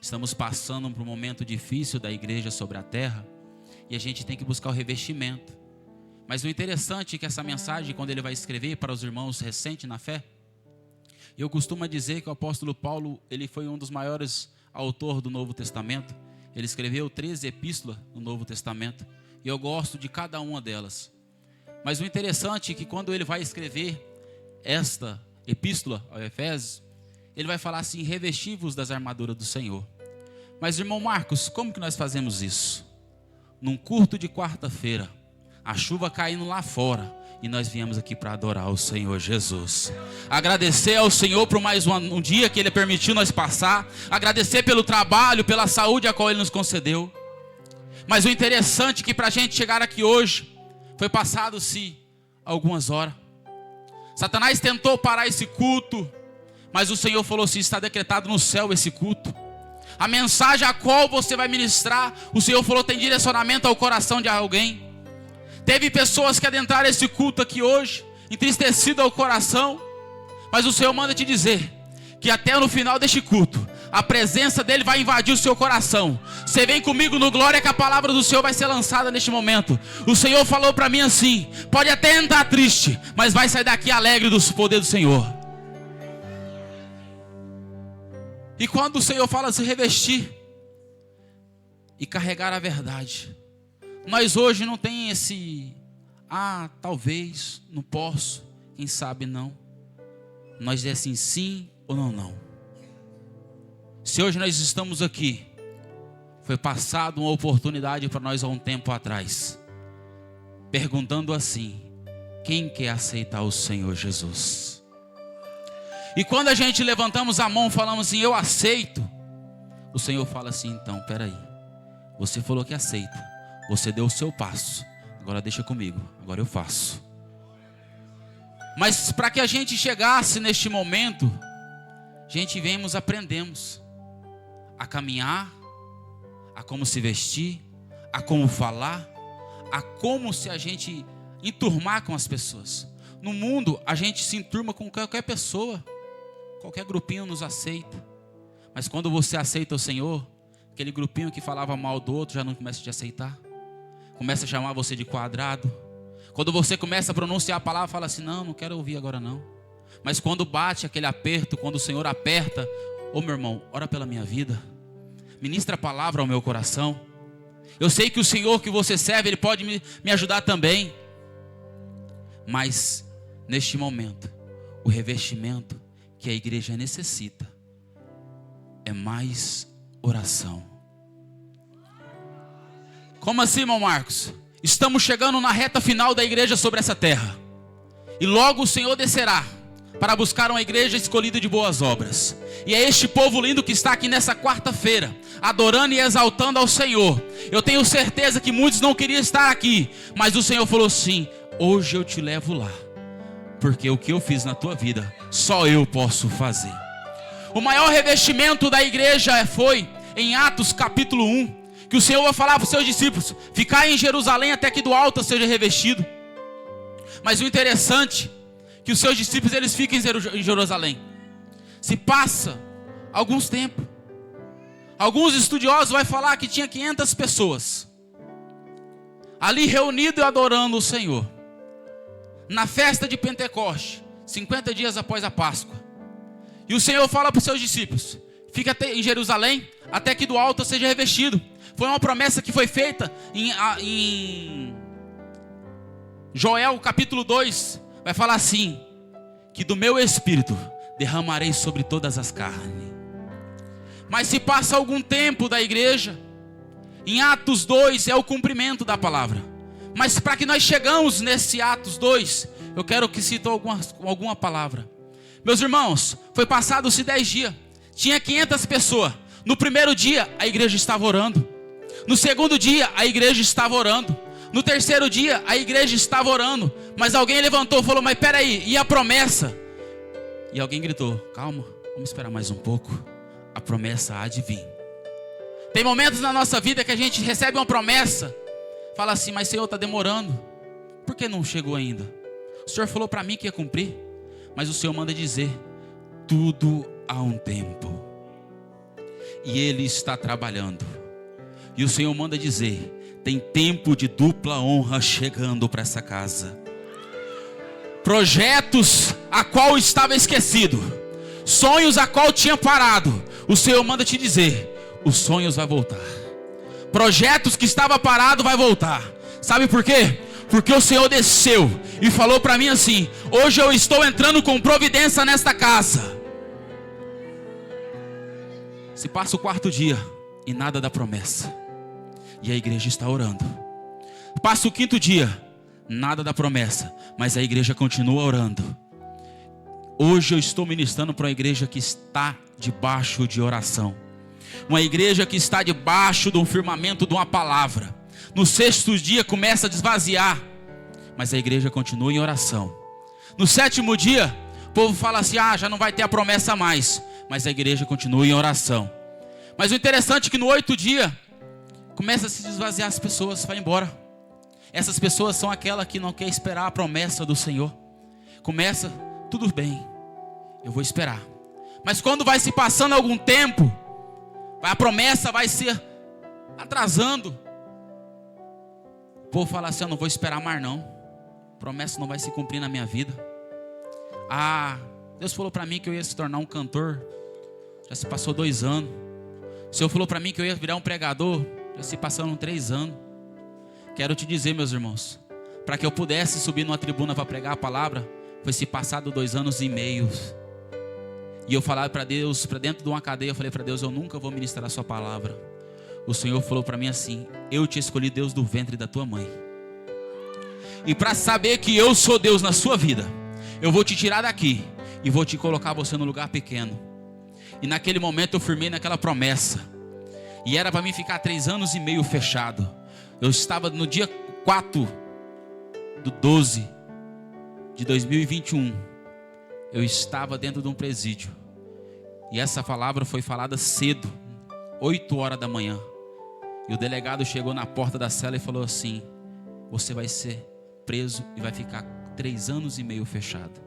Estamos passando por um momento difícil da igreja sobre a terra e a gente tem que buscar o revestimento. Mas o interessante é que essa mensagem, quando ele vai escrever para os irmãos recentes na fé, eu costumo dizer que o apóstolo Paulo, ele foi um dos maiores autores do Novo Testamento. Ele escreveu 13 epístolas no Novo Testamento e eu gosto de cada uma delas. Mas o interessante é que quando ele vai escrever esta epístola ao Efésios, ele vai falar assim: revesti-vos das armaduras do Senhor. Mas irmão Marcos, como que nós fazemos isso? Num culto de quarta-feira, a chuva caindo lá fora, e nós viemos aqui para adorar o Senhor Jesus. Agradecer ao Senhor por mais um dia que Ele permitiu nós passar. Agradecer pelo trabalho, pela saúde a qual Ele nos concedeu. Mas o interessante é que para a gente chegar aqui hoje, foi passado-se algumas horas. Satanás tentou parar esse culto, mas o Senhor falou assim: está decretado no céu esse culto. A mensagem a qual você vai ministrar, o Senhor falou, tem direcionamento ao coração de alguém. Teve pessoas que adentraram esse culto aqui hoje, entristecido ao coração, mas o Senhor manda te dizer que até no final deste culto, a presença dele vai invadir o seu coração. Você vem comigo no glória que a palavra do Senhor vai ser lançada neste momento. O Senhor falou para mim assim: pode até entrar triste, mas vai sair daqui alegre do poder do Senhor. E quando o Senhor fala se revestir e carregar a verdade, nós hoje não tem esse talvez, não posso, quem sabe não. Nós é assim, sim ou não. Se hoje nós estamos aqui, foi passada uma oportunidade para nós há um tempo atrás, perguntando assim: quem quer aceitar o Senhor Jesus? E quando a gente levantamos a mão, falamos assim: eu aceito, o Senhor fala assim: então, peraí, você falou que aceita, você deu o seu passo, agora deixa comigo, agora eu faço. Mas para que a gente chegasse neste momento, a gente aprendemos a caminhar, a como se vestir, a como falar, a como se a gente enturmar com as pessoas. No mundo a gente se enturma com qualquer pessoa, qualquer grupinho nos aceita. Mas quando você aceita o Senhor, aquele grupinho que falava mal do outro já não começa a te aceitar, começa a chamar você de quadrado. Quando você começa a pronunciar a palavra, fala assim: não quero ouvir agora não. Mas quando bate aquele aperto, quando o Senhor aperta: ô meu irmão, ora pela minha vida, ministra a palavra ao meu coração. Eu sei que o Senhor que você serve, Ele pode me ajudar também. Mas neste momento, o revestimento que a igreja necessita é mais oração. Como assim, irmão Marcos? Estamos chegando na reta final da igreja sobre essa terra, e logo o Senhor descerá para buscar uma igreja escolhida de boas obras. E é este povo lindo que está aqui nessa quarta-feira, adorando e exaltando ao Senhor. Eu tenho certeza que muitos não queriam estar aqui, mas o Senhor falou assim: hoje eu te levo lá, porque o que eu fiz na tua vida, só eu posso fazer. O maior revestimento da igreja foi em Atos capítulo 1, que o Senhor vai falar para os seus discípulos: ficar em Jerusalém até que do alto seja revestido. Mas o interessante é que os seus discípulos, eles ficam em Jerusalém. Se passa alguns tempos, alguns estudiosos vão falar que tinha 500 pessoas ali reunido e adorando o Senhor na festa de Pentecoste, 50 dias após a Páscoa. E o Senhor fala para os seus discípulos: fica em Jerusalém até que do alto seja revestido. Foi uma promessa que foi feita em Joel capítulo 2. Vai falar assim: que do meu espírito derramarei sobre todas as carnes. Mas se passa algum tempo da igreja, em Atos 2 é o cumprimento da palavra. Mas para que nós chegamos nesse Atos 2, eu quero que cite alguma palavra. Meus irmãos, foi passado-se 10 dias, tinha 500 pessoas. No primeiro dia a igreja estava orando, no segundo dia a igreja estava orando, no terceiro dia a igreja estava orando. Mas alguém levantou e falou: mas peraí, e a promessa? E alguém gritou: calma, vamos esperar mais um pouco, a promessa há de vir. Tem momentos na nossa vida que a gente recebe uma promessa, fala assim: mas Senhor, está demorando, por que não chegou ainda? O Senhor falou para mim que ia cumprir. Mas o Senhor manda dizer: tudo há um tempo. e Ele está trabalhando. E o Senhor manda dizer: tem tempo de dupla honra chegando para essa casa. Projetos a qual estava esquecido, sonhos a qual tinha parado, o Senhor manda te dizer: os sonhos vão voltar. Projetos que estava parado vai voltar. Sabe por quê? Porque o Senhor desceu e falou para mim assim: hoje eu estou entrando com providência nesta casa. Se passa o 4º dia e nada da promessa, e a igreja está orando. Passa o 5º dia, nada da promessa, mas a igreja continua orando. Hoje eu estou ministrando para uma igreja que está debaixo de oração, uma igreja que está debaixo de um firmamento de uma palavra. No 6º dia começa a desvaziar, mas a igreja continua em oração. No 7º dia, o povo fala assim: já não vai ter a promessa mais, mas a igreja continua em oração. Mas o interessante é que no 8º dia começa a se desvaziar, as pessoas vai embora. Essas pessoas são aquelas que não quer esperar a promessa do Senhor. Começa, tudo bem, eu vou esperar. Mas quando vai se passando algum tempo, a promessa vai se atrasando. O povo fala assim: eu não vou esperar mais não, a promessa não vai se cumprir na minha vida. Deus falou para mim que eu ia se tornar um cantor, já se passou 2 anos. O Senhor falou para mim que eu ia virar um pregador, já se passaram 3 anos. Quero te dizer, meus irmãos, para que eu pudesse subir numa tribuna para pregar a palavra, foi se passado 2 anos e meio. E eu falava para Deus, para dentro de uma cadeia, eu falei para Deus: eu nunca vou ministrar a sua palavra. O Senhor falou para mim assim: eu te escolhi, Deus, do ventre da tua mãe. E para saber que eu sou Deus na sua vida, eu vou te tirar daqui e vou te colocar você no lugar pequeno. E naquele momento eu firmei naquela promessa. E era para mim ficar 3 anos e meio fechado. Eu estava no dia 4/12 de 2021. Eu estava dentro de um presídio. E essa palavra foi falada cedo, 8 horas da manhã. E o delegado chegou na porta da cela e falou assim: você vai ser preso e vai ficar 3 anos e meio fechado.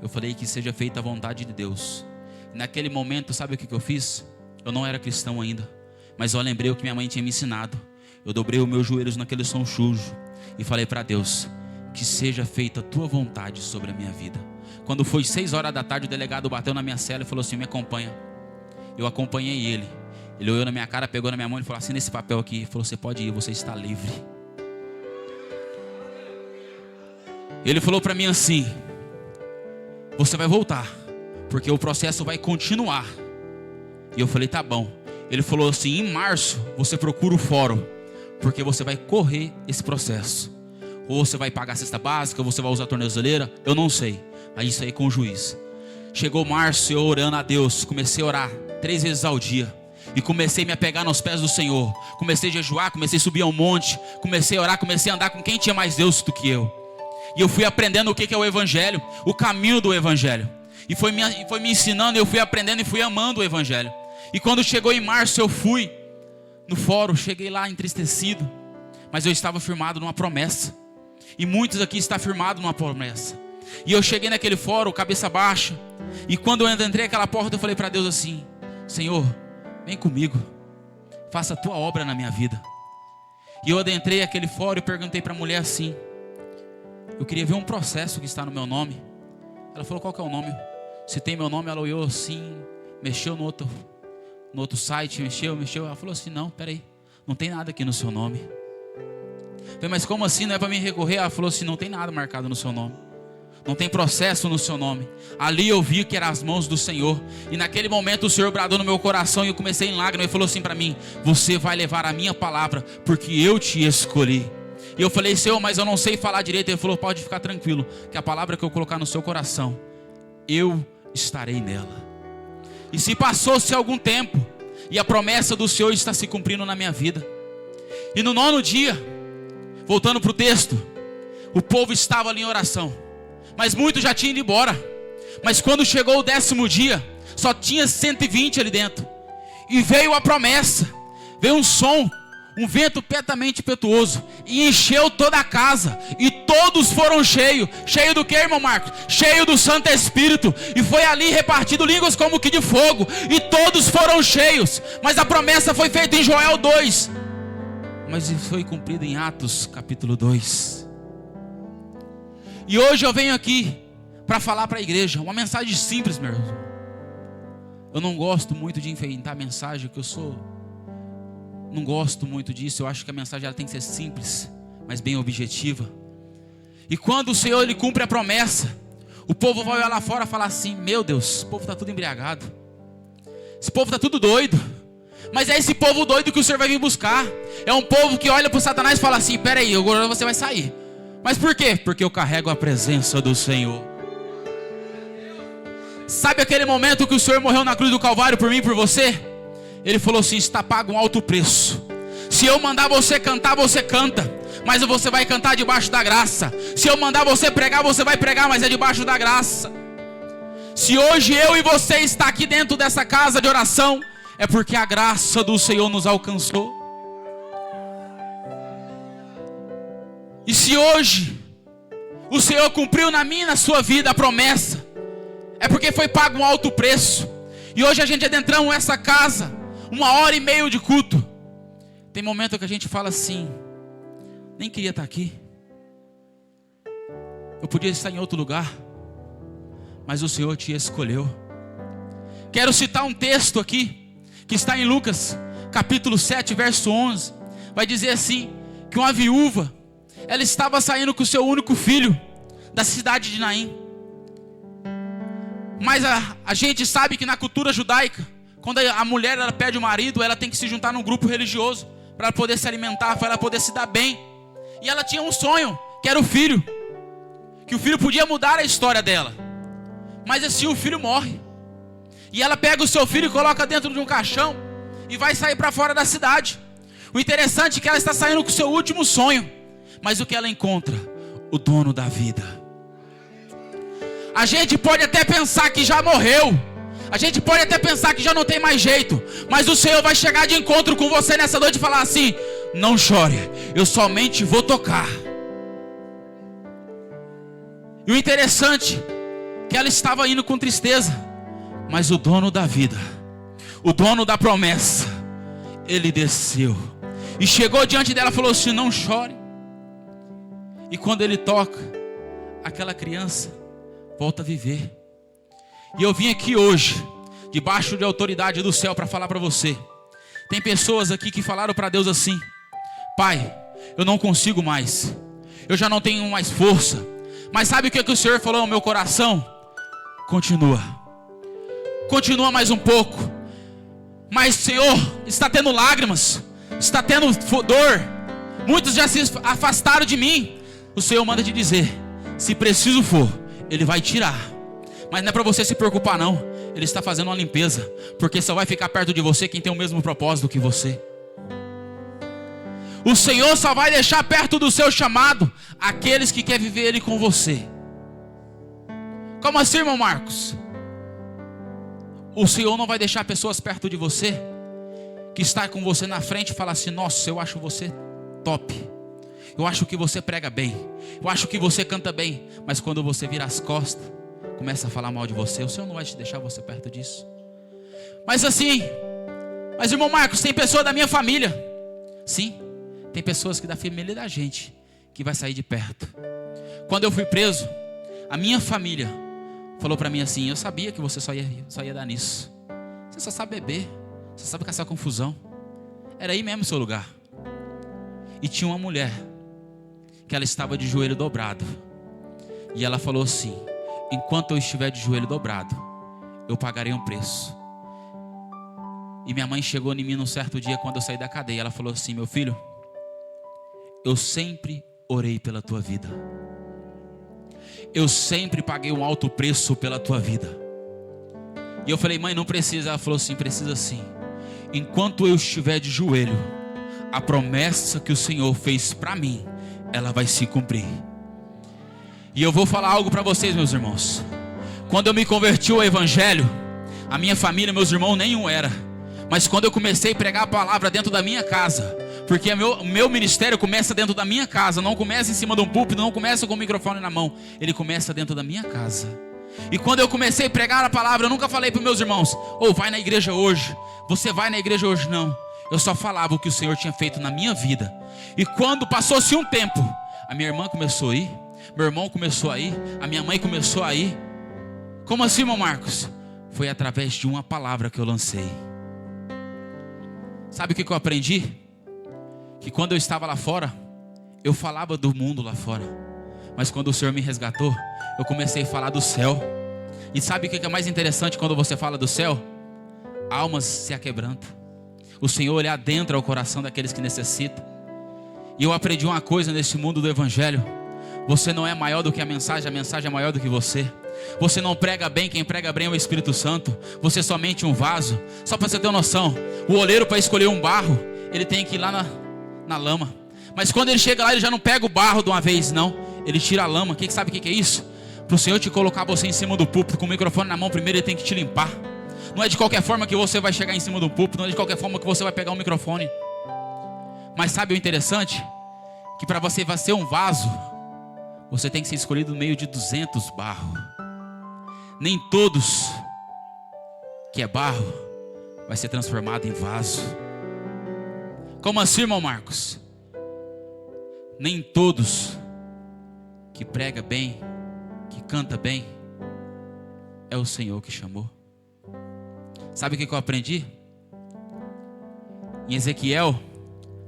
Eu falei: que seja feita a vontade de Deus. E naquele momento, sabe o que eu fiz? Eu não era cristão ainda, mas eu lembrei o que minha mãe tinha me ensinado. Eu dobrei os meus joelhos naquele som sujo e falei para Deus: que seja feita a tua vontade sobre a minha vida. Quando foi 6 horas da tarde, o delegado bateu na minha cela e falou assim: me acompanha. Eu acompanhei ele. Ele olhou na minha cara, pegou na minha mão e falou: assina esse papel aqui. Ele falou: você pode ir, você está livre. Ele falou para mim assim: você vai voltar, porque o processo vai continuar. E eu falei: tá bom. Ele falou assim: em março você procura o fórum, porque você vai correr esse processo. Ou você vai pagar a cesta básica, ou você vai usar a tornozeleira, eu não sei. Aí isso aí com o juiz. Chegou março, eu orando a Deus, comecei a orar 3 vezes ao dia. E comecei a me apegar nos pés do Senhor. Comecei a jejuar, comecei a subir a um monte. Comecei a orar, comecei a andar com quem tinha mais Deus do que eu. E eu fui aprendendo o que é o Evangelho, o caminho do Evangelho. E foi me ensinando, eu fui aprendendo e fui amando o Evangelho. E quando chegou em março, eu fui no fórum, cheguei lá entristecido. Mas eu estava firmado numa promessa. E muitos aqui estão firmados numa promessa. E eu cheguei naquele fórum, cabeça baixa. E quando eu entrei naquela porta, eu falei para Deus assim: Senhor, vem comigo, faça a tua obra na minha vida. E eu adentrei aquele fórum e perguntei para a mulher assim: eu queria ver um processo que está no meu nome. Ela falou: qual que é o nome? Se tem meu nome. Ela olhou assim, mexeu no outro site, mexeu. Ela falou assim: não, peraí, não tem nada aqui no seu nome. Eu falei: mas como assim, não é para mim recorrer? Ela falou assim: não tem nada marcado no seu nome, não tem processo no seu nome. Ali eu vi que eram as mãos do Senhor. E naquele momento o Senhor bradou no meu coração e eu comecei em lágrimas. Ele falou assim para mim: você vai levar a minha palavra, porque eu te escolhi. E eu falei: Senhor, mas eu não sei falar direito. Ele falou: pode ficar tranquilo, que a palavra que eu colocar no seu coração, eu estarei nela. E se passou-se algum tempo, e a promessa do Senhor está se cumprindo na minha vida. E no 9º dia, voltando para o texto, o povo estava ali em oração, mas muitos já tinham ido embora. Mas quando chegou o 10º dia, só tinha 120 ali dentro. E veio a promessa, veio um som, um vento petamente impetuoso, e encheu toda a casa, e todos foram cheios. Cheio do que, irmão Marcos? Cheio do Santo Espírito, e foi ali repartido línguas como que de fogo, e todos foram cheios. Mas a promessa foi feita em Joel 2, mas foi cumprida em Atos capítulo 2. E hoje eu venho aqui para falar para a igreja uma mensagem simples, meu irmão. Eu não gosto muito de enfeitar a mensagem, que eu sou... Não gosto muito disso. Eu acho que a mensagem ela tem que ser simples, mas bem objetiva. E quando o Senhor ele cumpre a promessa, o povo vai olhar lá fora e falar assim: meu Deus, esse povo está tudo embriagado, esse povo está tudo doido. Mas é esse povo doido que o Senhor vai vir buscar. É um povo que olha para o Satanás e fala assim: peraí, agora você vai sair. Mas por quê? Porque eu carrego a presença do Senhor. Sabe aquele momento que o Senhor morreu na cruz do Calvário por mim e por você? Ele falou assim: está pago um alto preço. Se eu mandar você cantar, você canta, mas você vai cantar debaixo da graça. Se eu mandar você pregar, você vai pregar, mas é debaixo da graça. Se hoje eu e você está aqui dentro dessa casa de oração, é porque a graça do Senhor nos alcançou. E se hoje o Senhor cumpriu na minha e na sua vida a promessa, é porque foi pago um alto preço. E hoje a gente adentramos essa casa, 1h30 de culto. Tem momento que a gente fala assim: nem queria estar aqui, eu podia estar em outro lugar, mas o Senhor te escolheu. Quero citar um texto aqui, que está em Lucas, capítulo 7, verso 11. Vai dizer assim, que uma viúva, ela estava saindo com o seu único filho, da cidade de Naim. Mas a gente sabe que na cultura judaica, quando a mulher ela perde o marido, ela tem que se juntar num grupo religioso, para poder se alimentar, para ela poder se dar bem. E ela tinha um sonho, que era o filho, que o filho podia mudar a história dela. Mas assim o filho morre, e ela pega o seu filho e coloca dentro de um caixão, e vai sair para fora da cidade. O interessante é que ela está saindo com o seu último sonho, mas o que ela encontra? O dono da vida. A gente pode até pensar que já morreu, a gente pode até pensar que já não tem mais jeito, mas o Senhor vai chegar de encontro com você nessa noite e falar assim: não chore, eu somente vou tocar. E o interessante é que ela estava indo com tristeza, mas o dono da vida, o dono da promessa, ele desceu e chegou diante dela e falou assim: não chore. E quando ele toca, aquela criança volta a viver. E eu vim aqui hoje, debaixo de autoridade do céu, para falar para você. Tem pessoas aqui que falaram para Deus assim: Pai, eu não consigo mais, eu já não tenho mais força. Mas sabe o que o Senhor falou no meu coração? Continua mais um pouco. Mas Senhor, está tendo lágrimas, está tendo dor, muitos já se afastaram de mim. O Senhor manda te dizer: se preciso for, Ele vai tirar. Mas não é para você se preocupar não, Ele está fazendo uma limpeza, porque só vai ficar perto de você quem tem o mesmo propósito que você. O Senhor só vai deixar perto do seu chamado aqueles que querem viver Ele com você. Como assim, irmão Marcos? O Senhor não vai deixar pessoas perto de você que está com você na frente e falar assim: nossa, eu acho você top, eu acho que você prega bem, eu acho que você canta bem. Mas quando você vira as costas, começa a falar mal de você, o Senhor não vai te deixar você perto disso. Mas irmão Marcos, tem pessoa da minha família. Sim, tem pessoas que da família da gente que vai sair de perto. Quando eu fui preso, a minha família falou para mim assim: eu sabia que você só ia dar nisso, você só sabe beber, você sabe caçar confusão. Era aí mesmo o seu lugar. E tinha uma mulher que ela estava de joelho dobrado, e ela falou assim: enquanto eu estiver de joelho dobrado, eu pagarei um preço. E minha mãe chegou em mim num certo dia, quando eu saí da cadeia, ela falou assim: meu filho, eu sempre orei pela tua vida, eu sempre paguei um alto preço pela tua vida. E eu falei: mãe, não precisa. Ela falou assim: precisa sim. Enquanto eu estiver de joelho, a promessa que o Senhor fez para mim, ela vai se cumprir. E eu vou falar algo para vocês, meus irmãos. Quando eu me converti ao Evangelho, a minha família, meus irmãos, nenhum era. Mas quando eu comecei a pregar a palavra dentro da minha casa, Porque o meu ministério começa dentro da minha casa. Não começa em cima de um púlpito, não começa com o microfone na mão. Ele começa dentro da minha casa. E quando eu comecei a pregar a palavra, eu nunca falei para os meus irmãos: vai na igreja hoje, você vai na igreja hoje. Não, eu só falava o que o Senhor tinha feito na minha vida. E quando passou-se um tempo, a minha irmã começou a ir, meu irmão começou a ir, a minha mãe começou a ir. Como assim, irmão Marcos? Foi através de uma palavra que eu lancei. Sabe o que eu aprendi? Que quando eu estava lá fora, eu falava do mundo lá fora. Mas quando o Senhor me resgatou, eu comecei a falar do céu. E sabe o que é mais interessante quando você fala do céu? Almas se aquebrantam. O Senhor olha dentro ao coração daqueles que necessitam. E eu aprendi uma coisa nesse mundo do Evangelho: você não é maior do que a mensagem é maior do que você. Você não prega bem, quem prega bem é o Espírito Santo. Você é somente um vaso. Só para você ter uma noção, o oleiro, para escolher um barro, ele tem que ir lá na lama. Mas quando ele chega lá, ele já não pega o barro de uma vez, não. Ele tira a lama. Quem sabe o que é isso? Para o Senhor te colocar você em cima do púlpito com o microfone na mão, primeiro ele tem que te limpar. Não é de qualquer forma que você vai chegar em cima do púlpito. Não é de qualquer forma que você vai pegar um microfone. Mas sabe o interessante? Que para você ser um vaso, você tem que ser escolhido no meio de 200 barros. Nem todos que é barro vai ser transformado em vaso. Como assim, irmão Marcos? Nem todos que prega bem, que canta bem, é o Senhor que chamou. Sabe o que eu aprendi? Em Ezequiel,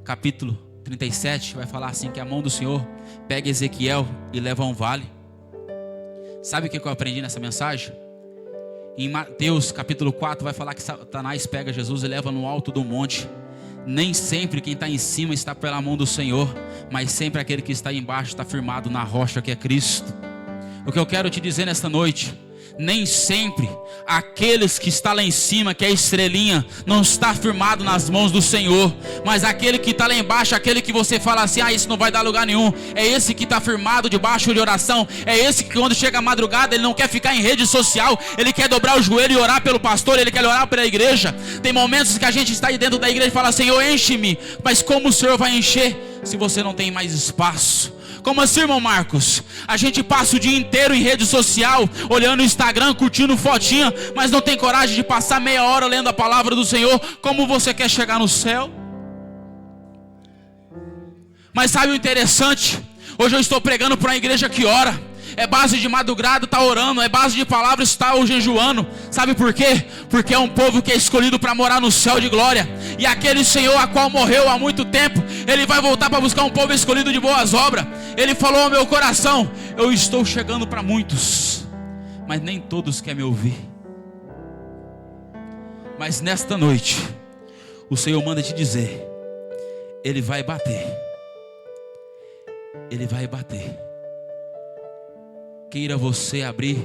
capítulo 37, vai falar assim, que a mão do Senhor pega Ezequiel e leva a um vale. Sabe o que eu aprendi nessa mensagem? Em Mateus capítulo 4 vai falar que Satanás pega Jesus e leva no alto do monte. Nem sempre quem está em cima está pela mão do Senhor, mas sempre aquele que está embaixo está firmado na rocha que é Cristo. O que eu quero te dizer nesta noite: nem sempre aqueles que está lá em cima, que é a estrelinha, não está firmado nas mãos do Senhor. Mas aquele que está lá embaixo, aquele que você fala assim: isso não vai dar lugar nenhum, é esse que está firmado debaixo de oração. É esse que quando chega a madrugada, ele não quer ficar em rede social, ele quer dobrar o joelho e orar pelo pastor, ele quer orar pela igreja. Tem momentos que a gente está aí dentro da igreja e fala: Senhor, enche-me. Mas como o Senhor vai encher se você não tem mais espaço? Como assim, irmão Marcos? A gente passa o dia inteiro em rede social, olhando o Instagram, curtindo fotinha, mas não tem coragem de passar meia hora lendo a palavra do Senhor. Como você quer chegar no céu? Mas sabe o interessante? Hoje eu estou pregando para uma igreja que ora. É base de madrugada, está orando. É base de palavras, está jejuando. Sabe por quê? Porque é um povo que é escolhido para morar no céu de glória. E aquele Senhor a qual morreu há muito tempo, Ele vai voltar para buscar um povo escolhido de boas obras. Ele falou ao meu coração: eu estou chegando para muitos, mas nem todos querem me ouvir. Mas nesta noite, o Senhor manda te dizer: Ele vai bater. Ele vai bater. Queira você abrir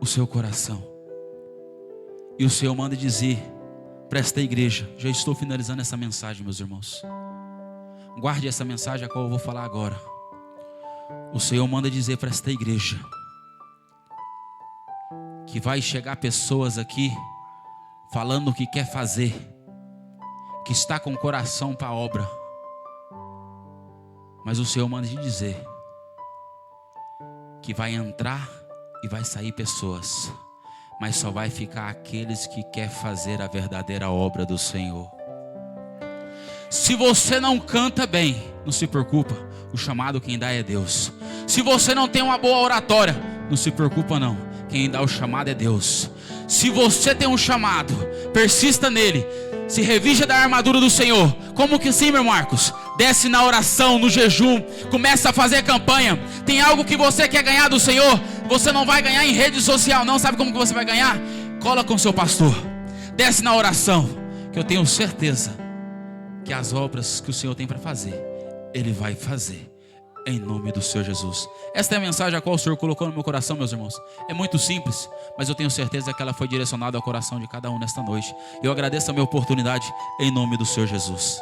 o seu coração. E o Senhor manda dizer para esta igreja: já estou finalizando essa mensagem, meus irmãos. Guarde essa mensagem a qual eu vou falar agora. O Senhor manda dizer para esta igreja que vai chegar pessoas aqui falando o que quer fazer, que está com o coração para a obra. Mas o Senhor manda te dizer que vai entrar e vai sair pessoas, mas só vai ficar aqueles que quer fazer a verdadeira obra do Senhor. Se você não canta bem, não se preocupa, o chamado quem dá é Deus. Se você não tem uma boa oratória, não se preocupa não, quem dá o chamado é Deus. Se você tem um chamado, persista nele, se revista da armadura do Senhor. Como que sim, meu Marcos? Desce na oração, no jejum, começa a fazer campanha. Tem algo que você quer ganhar do Senhor, você não vai ganhar em rede social não. Sabe como que você vai ganhar? Cola com o seu pastor, desce na oração, que eu tenho certeza que as obras que o Senhor tem para fazer, Ele vai fazer, em nome do Senhor Jesus. Esta é a mensagem a qual o Senhor colocou no meu coração, meus irmãos. É muito simples, mas eu tenho certeza que ela foi direcionada ao coração de cada um nesta noite. Eu agradeço a minha oportunidade, em nome do Senhor Jesus.